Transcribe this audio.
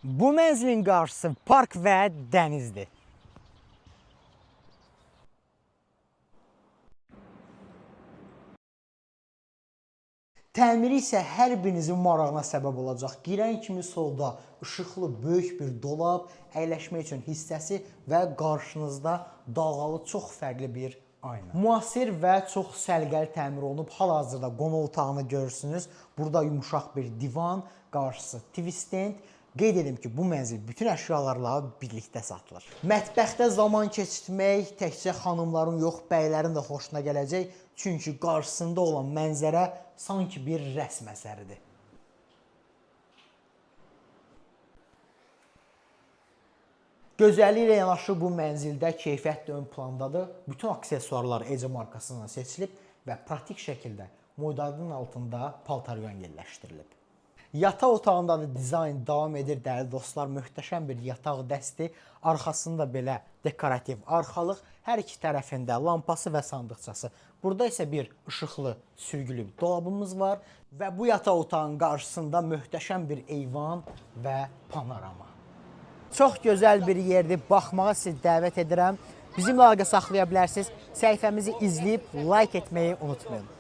Bu mənzilin qarşısı park və dənizdir. Təmiri isə hər birinizin marağına səbəb olacaq. Girən kimi solda işıqlı böyük bir dolab, əyləşmək üçün hissəsi və qarşınızda dalğalı çox fərqli bir ayna. Müasir və çox səliqəli təmir olunub. Hal-hazırda qonaq otağını görürsünüz. Burada yumuşaq bir divan, qarşısı TV stand. Qeyd edim ki, bu mənzil bütün əşyalarla birlikdə satılır. Mətbəxdə zaman keçirmək təkcə xanımların yox, bəylərin də xoşuna gələcək. Çünki qarşısında olan mənzərə sanki bir rəsm əsəridir. Gözəlliyi ilə yanaşı bu mənzildə keyfiyyət də ön plandadır. Bütün aksesuarlar EC markasından seçilib və pratik şəkildə moydadının altında paltaryon yerləşdirilib. Yataq otağında da dizayn davam edir, dəyərli dostlar. Möhtəşəm bir yataq dəsti. Arxasında belə dekorativ arxalıq. Hər iki tərəfində lampası və sandıqçası. Burada isə bir işıqlı, sürgülü dolabımız var. Və bu yataq otağının qarşısında möhtəşəm bir eyvan və panorama. Çox gözəl bir yerdir. Baxmağa sizi dəvət edirəm. Bizimlə əlaqə saxlaya bilərsiniz. Səhifəmizi izləyib like etməyi unutmayın.